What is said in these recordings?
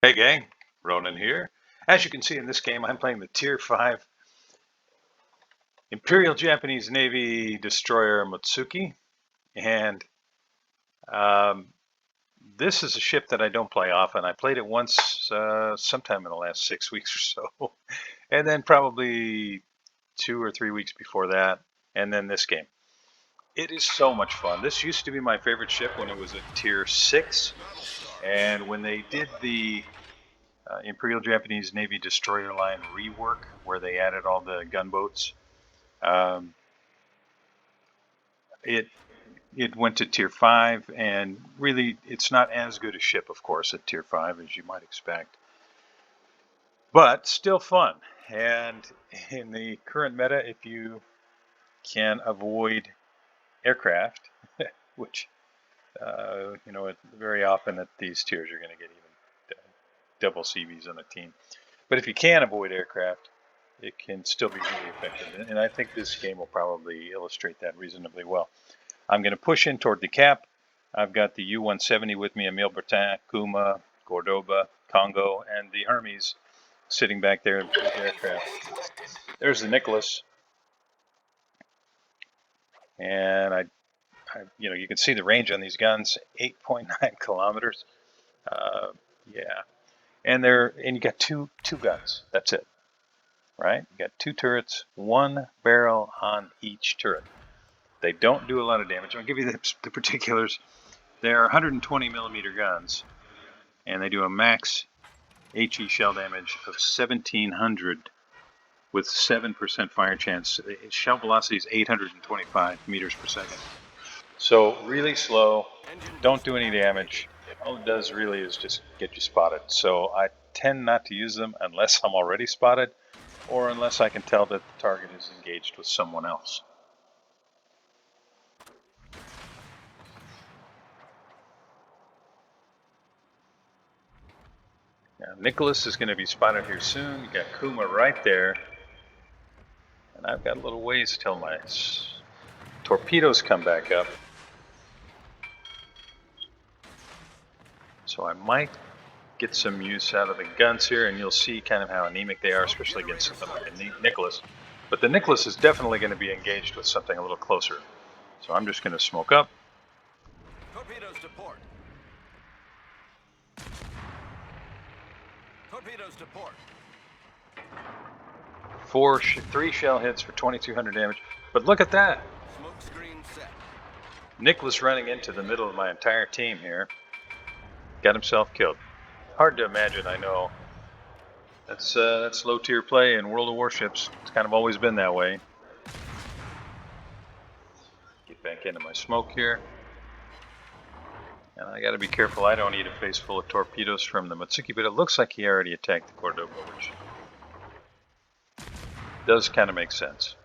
Hey gang, Ronan here. As you can see in this game, I'm playing the Tier 5 Imperial Japanese Navy destroyer Mutsuki, and um, this is a ship that I don't play often. I played it once sometime in the last 6 weeks or so, and then probably 2 or 3 weeks before that, and then this game. It is so much fun. This used to be my favorite ship when it was at Tier 6, and when they did the Imperial Japanese Navy destroyer line rework, where they added all the gunboats. Um, it it went to Tier 5, and really, it's not as good a ship, of course, at Tier 5 as you might expect, but still fun. And in the current meta, if you can avoid aircraft, which very often at these tiers you're going to get even double CVs on a team. But if you can avoid aircraft, it can still be really effective. And I think this game will probably illustrate that reasonably well. I'm going to push in toward the cap. I've got the U-170 with me, Emile Bertin, Kuma, Cordoba, Congo, and the Hermes sitting back there with the aircraft. There's the Nicholas. And you can see the range on these guns, 8.9 kilometers. Yeah. And you got two guns. That's it. Right? You got two turrets, one barrel on each turret. They don't do a lot of damage. I'll give you the particulars. They're 120 millimeter guns, and they do a max HE shell damage of 1700 with 7% fire chance. Shell velocity is 825 meters per second. So really slow, don't do any damage. All it does really is just get you spotted. So I tend not to use them unless I'm already spotted, or unless I can tell that the target is engaged with someone else. Now, Nicholas is going to be spotted here soon. You got Kuma right there. And I've got a little ways till my torpedoes come back up. So I might get some use out of the guns here, and you'll see kind of how anemic they are, especially against something like a Nicholas. But the Nicholas is definitely going to be engaged with something a little closer. So I'm just going to smoke up. Torpedoes to port. Torpedoes to port. 3 shell hits for 2,200 damage. But look at that. Smoke screen set. Nicholas running into the middle of my entire team here. Got himself killed. Hard to imagine, I know. That's low tier play in World of Warships. It's kind of always been that way. Get back into my smoke here. And I got to be careful. I don't need a face full of torpedoes from the Mutsuki, but it looks like he already attacked the Cordoba, which does kind of make sense.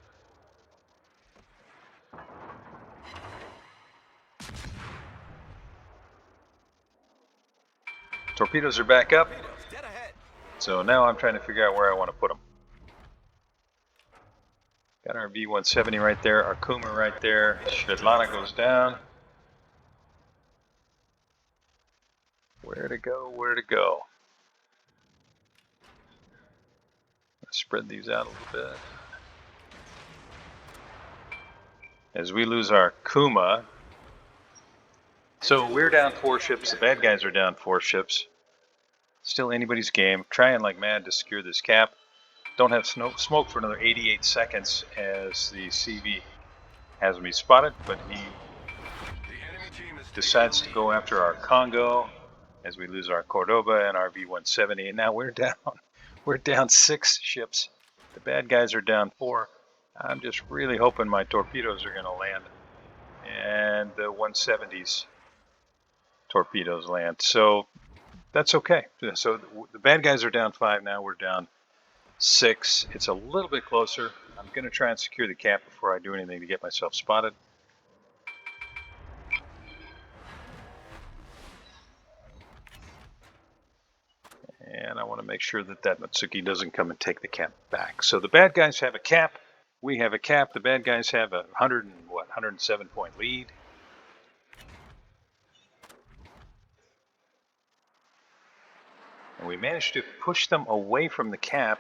Torpedoes are back up. So now I'm trying to figure out where I want to put them. Got our V-170 right there, our Kuma right there. Svetlana goes down. Where to go, where to go? Let's spread these out a little bit. As we lose our Kuma. So we're down 4 ships, the bad guys are down 4 ships. Still anybody's game. Trying like mad to secure this cap. Don't have smoke for another 88 seconds as the CV has me spotted, but he decides to go after our Congo as we lose our Cordoba and our V-170, and now we're down. We're down 6 ships. The bad guys are down 4. I'm just really hoping my torpedoes are going to land, and the 170's torpedoes land. So that's okay. So the bad guys are down 5 now. We're down 6. It's a little bit closer. I'm going to try and secure the cap before I do anything to get myself spotted. And I want to make sure that that Mutsuki doesn't come and take the cap back. So the bad guys have a cap. We have a cap. The bad guys have a 107 point lead. And we managed to push them away from the cap,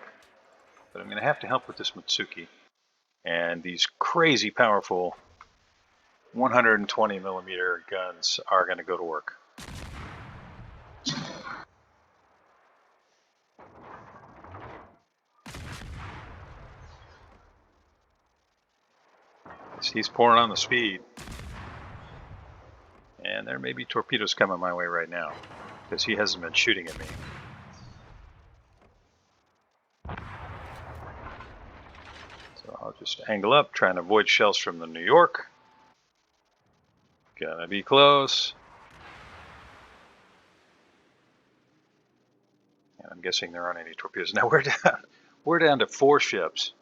but I'm going to have to help with this Mutsuki. And these crazy powerful 120 millimeter guns are going to go to work. He's pouring on the speed. And there may be torpedoes coming my way right now, because he hasn't been shooting at me. So I'll just angle up, trying to avoid shells from the New York. Gonna be close. And I'm guessing there aren't any torpedoes. Now we're down to 4 ships.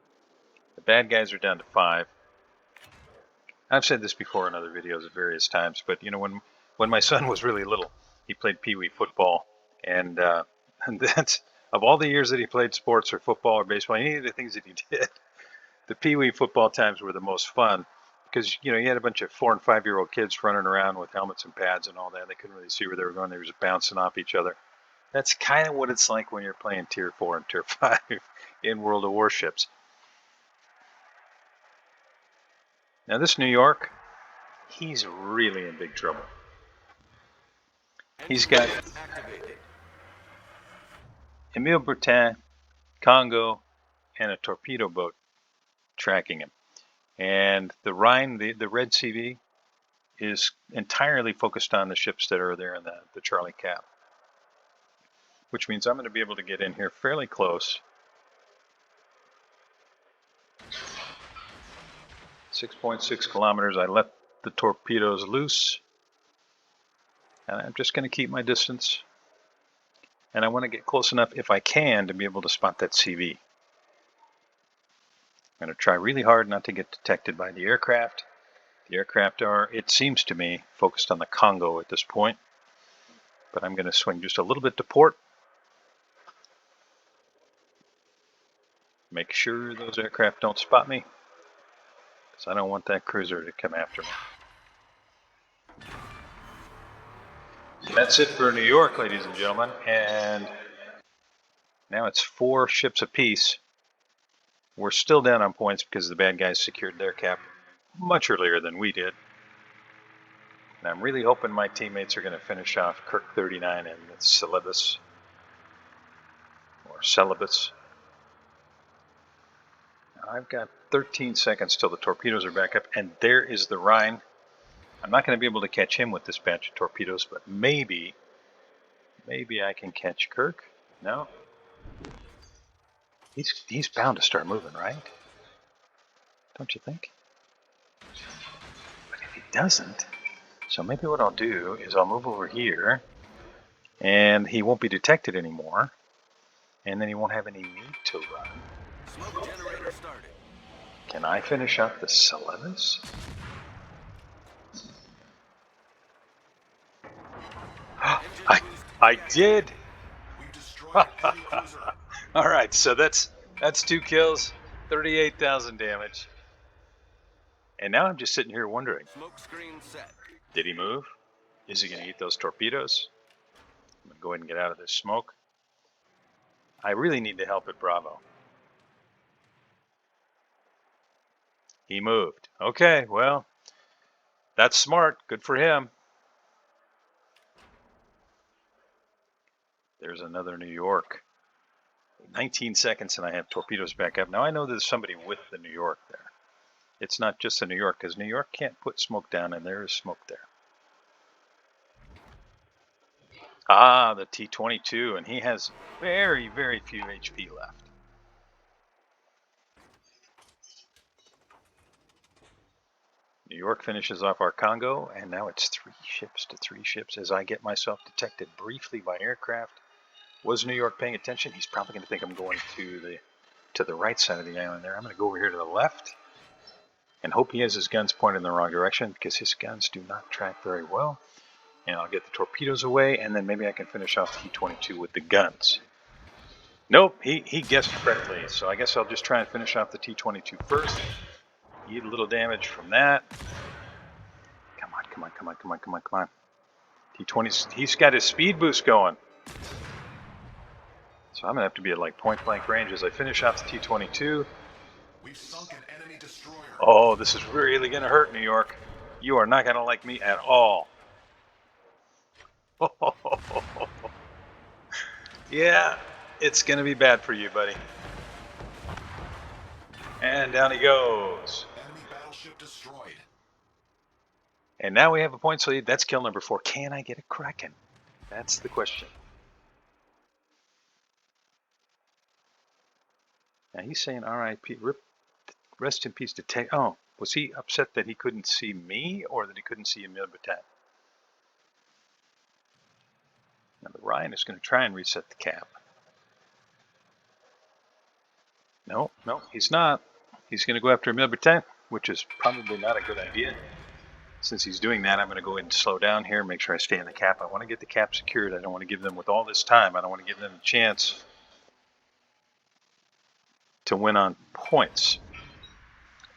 The bad guys are down to 5. I've said this before in other videos at various times, but you know, when my son was really little, he played pee-wee football, and that's, of all the years that he played sports or football or baseball, any of the things that he did, the pee-wee football times were the most fun, because you know, you had a bunch of 4- and 5-year-old kids running around with helmets and pads and all that. They couldn't really see where they were going. They were just bouncing off each other. That's kind of what it's like when you're playing Tier 4 and Tier 5 in World of Warships. Now this New York, he's really in big trouble. He's got Emile Bertin, Congo, and a torpedo boat tracking him. And the Rhine, the red CV, is entirely focused on the ships that are there in the Charlie Cap. Which means I'm going to be able to get in here fairly close. 6.6 kilometers. I let the torpedoes loose. And I'm just going to keep my distance. And I want to get close enough, if I can, to be able to spot that CV. I'm going to try really hard not to get detected by the aircraft. The aircraft are, it seems to me, focused on the Congo at this point. But I'm going to swing just a little bit to port. Make sure those aircraft don't spot me, because I don't want that cruiser to come after me. So that's it for New York, ladies and gentlemen. And now it's 4 ships apiece. We're still down on points because the bad guys secured their cap much earlier than we did. And I'm really hoping my teammates are going to finish off Kirk 39 and Celebes, or Celebes. I've got 13 seconds till the torpedoes are back up, and there is the Rhine. I'm not going to be able to catch him with this batch of torpedoes, but maybe I can catch Kirk. No? He's bound to start moving, right? Don't you think? But if he doesn't, so maybe what I'll do is I'll move over here, and he won't be detected anymore, and then he won't have any need to run. Smoke generator started. Can I finish up the Celebes? I did! All right, so that's 2 kills, 38,000 damage. And now I'm just sitting here wondering, Smoke screen set. Did he move? Is he going to eat those torpedoes? I'm going to go ahead and get out of this smoke. I really need to help at Bravo. He moved. Okay, well, that's smart. Good for him. There's another New York. 19 seconds and I have torpedoes back up. Now I know there's somebody with the New York there. It's not just the New York, because New York can't put smoke down, and there is smoke there. Ah, the T-22, and he has very, very few HP left. New York finishes off our Congo, and now it's 3 ships to 3 ships as I get myself detected briefly by aircraft. Was New York paying attention? He's probably going to think I'm going to the right side of the island there. I'm going to go over here to the left and hope he has his guns pointed in the wrong direction, because his guns do not track very well. And I'll get the torpedoes away, and then maybe I can finish off T-22 with the guns. Nope, he guessed correctly, so I guess I'll just try and finish off the T-22 first. Eat a little damage from that. Come on. T-20, he's got his speed boost going. So I'm gonna have to be at like point blank range as I finish off the T-22. We've sunk an enemy destroyer. Oh, this is really gonna hurt, New York. You are not gonna like me at all. Yeah, it's gonna be bad for you, buddy. And down he goes. Enemy battleship destroyed. And now we have a points lead. That's kill number 4. Can I get a Kraken? That's the question. Now he's saying R.I.P. Rest in peace to take. Oh, was he upset that he couldn't see me or that he couldn't see Emile Batin? Now the Ryan is going to try and reset the cap. No, he's not. He's going to go after Emile Batin, which is probably not a good idea. Since he's doing that, I'm going to go ahead and slow down here, make sure I stay in the cap. I want to get the cap secured. I don't want to give them, with all this time, I don't want to give them a chance to win on points.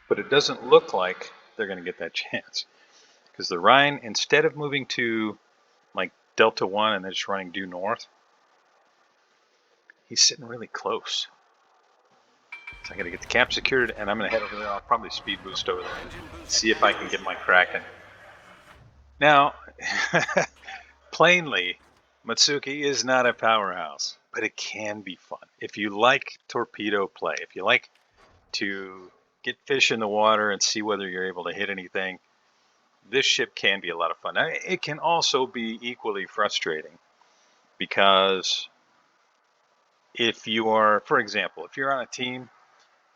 But it doesn't look like they're going to get that chance. Because the Rhine, instead of moving to like Delta 1 and then just running due north, he's sitting really close. So I got to get the cap secured, and I'm going to head over there. I'll probably speed boost over there, see if I can get my Kraken. Now, plainly, Mutsuki is not a powerhouse, but it can be fun. If you like torpedo play, if you like to get fish in the water and see whether you're able to hit anything, this ship can be a lot of fun. Now, it can also be equally frustrating because if you are, for example, if you're on a team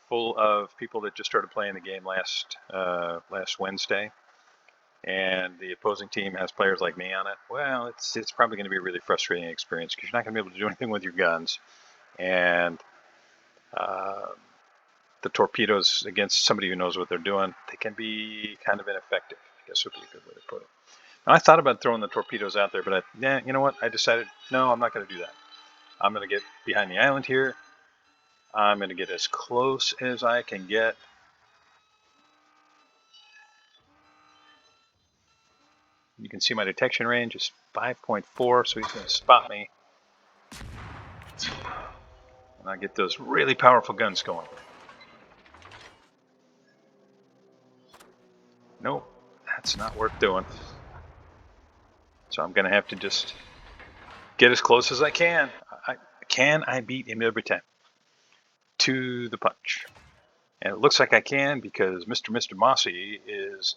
full of people that just started playing the game last Wednesday, and the opposing team has players like me on it, well, it's probably going to be a really frustrating experience because you're not going to be able to do anything with your guns, and the torpedoes against somebody who knows what they're doing, they can be kind of ineffective, I guess would be a good way to put it. Now, I thought about throwing the torpedoes out there, but you know what? I decided, no, I'm not going to do that. I'm going to get behind the island here. I'm going to get as close as I can get. You can see my detection range is 5.4, so he's going to spot me. And I get those really powerful guns going. Nope, that's not worth doing. So I'm going to have to just get as close as I can. Can I beat Emile Batin to the punch? And it looks like I can because Mr. Mossy is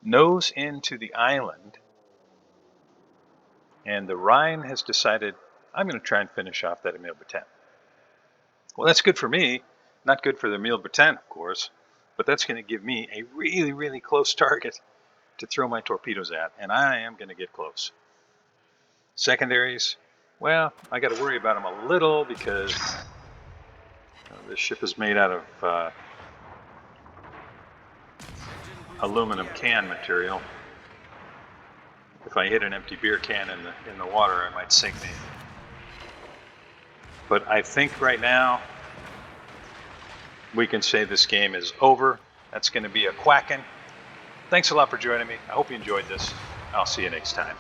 nose into the island. And the Rhine has decided, I'm going to try and finish off that Emile Batin. Well, that's good for me. Not good for the Emile Batin, of course. But that's going to give me a really, really close target to throw my torpedoes at. And I am going to get close. Secondaries, well, I got to worry about them a little because this ship is made out of aluminum can material. If I hit an empty beer can in the water, it might sink me. But I think right now we can say this game is over. That's going to be a quacking. Thanks a lot for joining me. I hope you enjoyed this. I'll see you next time.